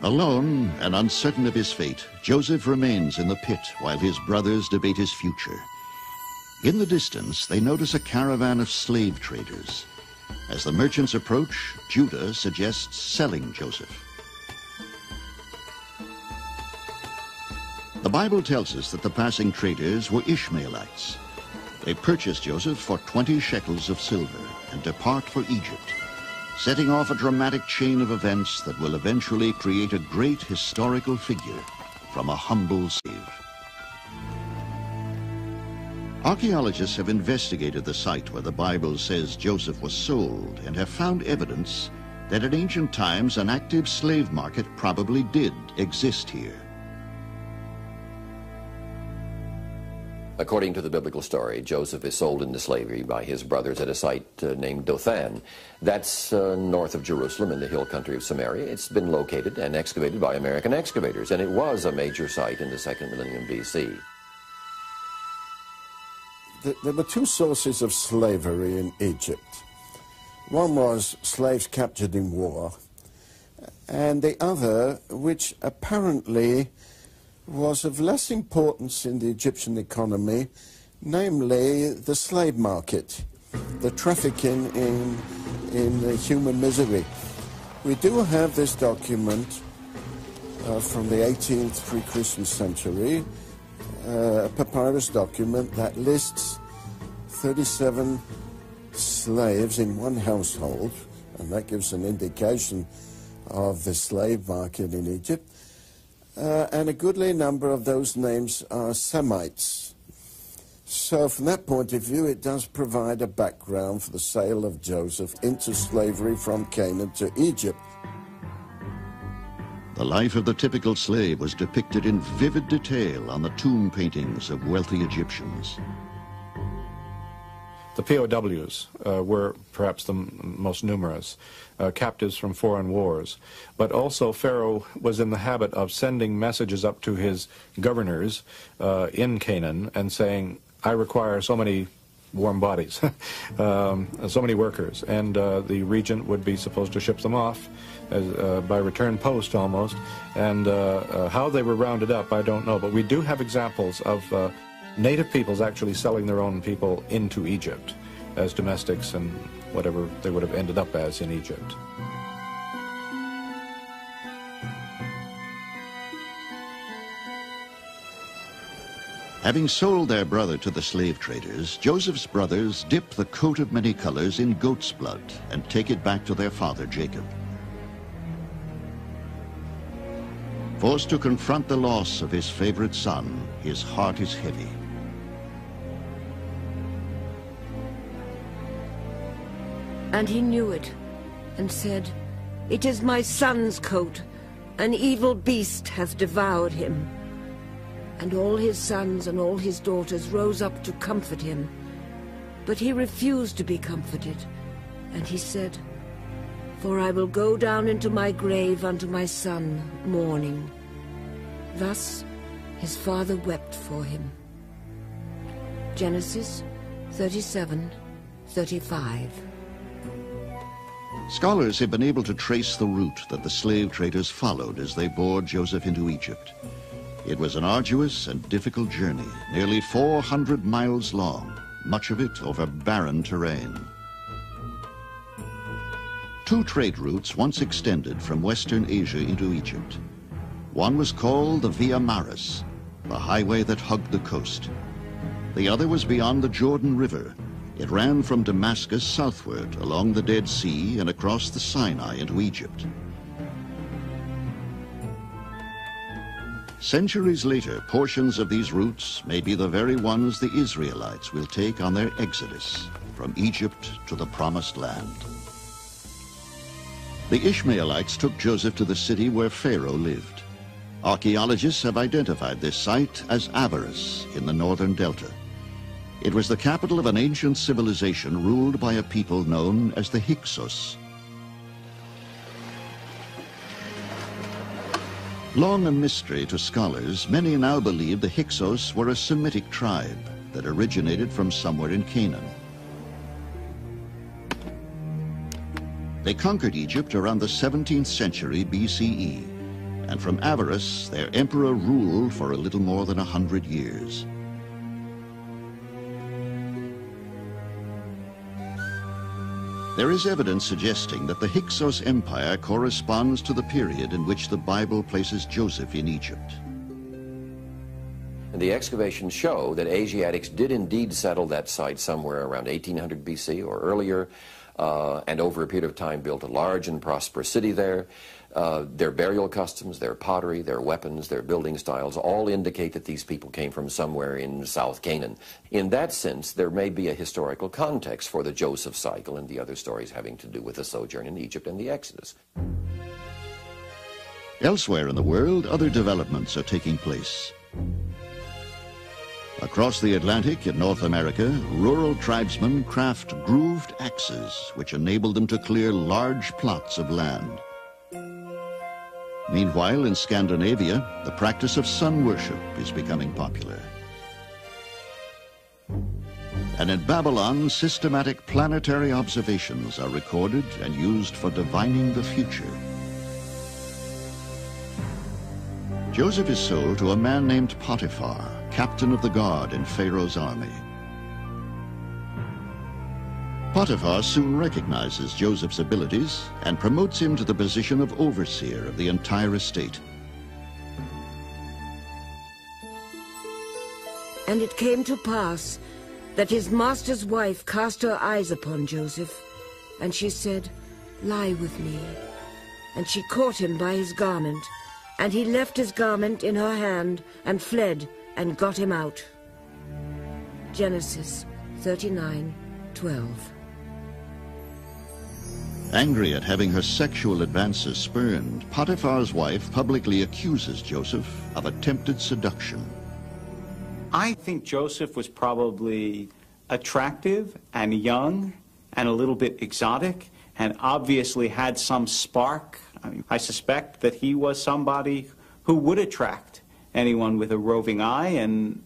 Alone and uncertain of his fate, Joseph remains in the pit while his brothers debate his future. In the distance, they notice a caravan of slave traders. As the merchants approach, Judah suggests selling Joseph. The Bible tells us that the passing traders were Ishmaelites. They purchase Joseph for 20 shekels of silver and depart for Egypt, setting off a dramatic chain of events that will eventually create a great historical figure from a humble slave. Archaeologists have investigated the site where the Bible says Joseph was sold and have found evidence that in ancient times an active slave market probably did exist here. According to the biblical story, Joseph is sold into slavery by his brothers at a site named Dothan. That's north of Jerusalem in the hill country of Samaria. It's been located and excavated by American excavators, and it was a major site in the 2nd millennium BC. There were two sources of slavery in Egypt. One was slaves captured in war, and the other, which apparently was of less importance in the Egyptian economy, namely the slave market, the trafficking in human misery. We do have this document from the 18th pre-Christian century, a papyrus document that lists 37 slaves in one household, and that gives an indication of the slave market in Egypt. And a goodly number of those names are Semites. So from that point of view, it does provide a background for the sale of Joseph into slavery from Canaan to Egypt. The life of the typical slave was depicted in vivid detail on the tomb paintings of wealthy Egyptians. The POWs were perhaps the most numerous, captives from foreign wars. But also Pharaoh was in the habit of sending messages up to his governors in Canaan and saying, I require so many warm bodies, so many workers. And the regent would be supposed to ship them off by return post almost. And how they were rounded up, I don't know. But we do have examples of native peoples actually selling their own people into Egypt as domestics and whatever they would have ended up as in Egypt. Having sold their brother to the slave traders, Joseph's brothers dip the coat of many colors in goat's blood and take it back to their father Jacob. Forced to confront the loss of his favorite son, his heart is heavy. And he knew it, and said, It is my son's coat. An evil beast hath devoured him. And all his sons and all his daughters rose up to comfort him. But he refused to be comforted. And he said, For I will go down into my grave unto my son, mourning. Thus his father wept for him. Genesis 37:35. Scholars have been able to trace the route that the slave traders followed as they bore Joseph into Egypt. It was an arduous and difficult journey, nearly 400 miles long, much of it over barren terrain. Two trade routes once extended from Western Asia into Egypt. One was called the Via Maris, the highway that hugged the coast. The other was beyond the Jordan River. It ran from Damascus southward along the Dead Sea and across the Sinai into Egypt. Centuries later, portions of these routes may be the very ones the Israelites will take on their exodus from Egypt to the Promised Land. The Ishmaelites took Joseph to the city where Pharaoh lived. Archaeologists have identified this site as Avaris in the northern delta. It was the capital of an ancient civilization ruled by a people known as the Hyksos. Long a mystery to scholars, many now believe the Hyksos were a Semitic tribe that originated from somewhere in Canaan. They conquered Egypt around the 17th century BCE. and from avarice, their emperor ruled for a little more than 100 years. There is evidence suggesting that the Hyksos Empire corresponds to the period in which the Bible places Joseph in Egypt. And the excavations show that Asiatics did indeed settle that site somewhere around 1800 BC or earlier, and over a period of time built a large and prosperous city there. Their burial customs, their pottery, their weapons, their building styles all indicate that these people came from somewhere in South Canaan. In that sense, there may be a historical context for the Joseph cycle and the other stories having to do with the sojourn in Egypt and the Exodus. Elsewhere in the world, other developments are taking place. Across the Atlantic in North America, rural tribesmen craft grooved axes which enable them to clear large plots of land. Meanwhile, in Scandinavia, the practice of sun worship is becoming popular. And in Babylon, systematic planetary observations are recorded and used for divining the future. Joseph is sold to a man named Potiphar, captain of the guard in Pharaoh's army. Potiphar soon recognizes Joseph's abilities and promotes him to the position of overseer of the entire estate. And it came to pass that his master's wife cast her eyes upon Joseph, and she said, "Lie with me." And she caught him by his garment, and he left his garment in her hand and fled and got him out. Genesis 39:12. Angry at having her sexual advances spurned, Potiphar's wife publicly accuses Joseph of attempted seduction. I think Joseph was probably attractive and young and a little bit exotic and obviously had some spark. I suspect that he was somebody who would attract anyone with a roving eye, and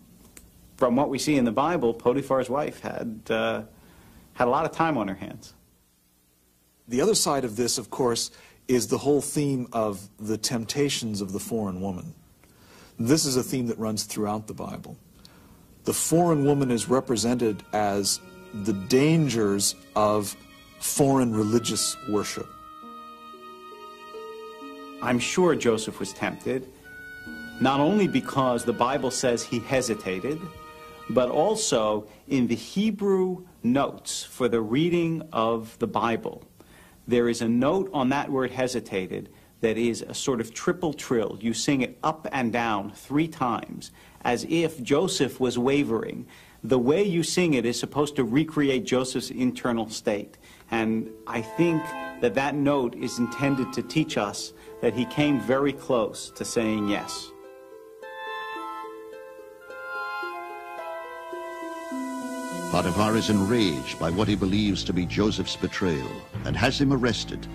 from what we see in the Bible, Potiphar's wife had a lot of time on her hands. The other side of this, of course, is the whole theme of the temptations of the foreign woman. This is a theme that runs throughout the Bible. The foreign woman is represented as the dangers of foreign religious worship. I'm sure Joseph was tempted, not only because the Bible says he hesitated, but also in the Hebrew notes for the reading of the Bible. There is a note on that word hesitated that is a sort of triple trill. You sing it up and down 3 times, as if Joseph was wavering. The way you sing it is supposed to recreate Joseph's internal state. And I think that that note is intended to teach us that he came very close to saying yes. Potiphar is enraged by what he believes to be Joseph's betrayal and has him arrested.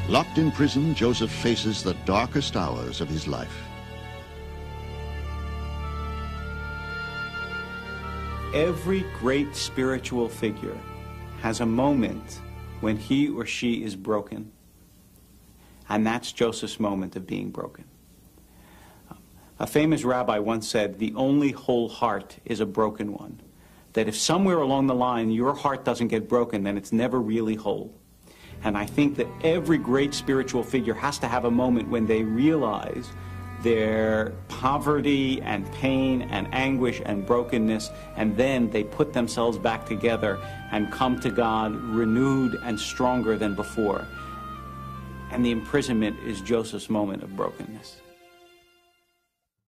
Locked in prison, Joseph faces the darkest hours of his life. Every great spiritual figure has a moment when he or she is broken. And that's Joseph's moment of being broken. A famous rabbi once said, "The only whole heart is a broken one." That if somewhere along the line your heart doesn't get broken, then it's never really whole. And I think that every great spiritual figure has to have a moment when they realize their poverty and pain and anguish and brokenness, and then they put themselves back together and come to God renewed and stronger than before. And the imprisonment is Joseph's moment of brokenness.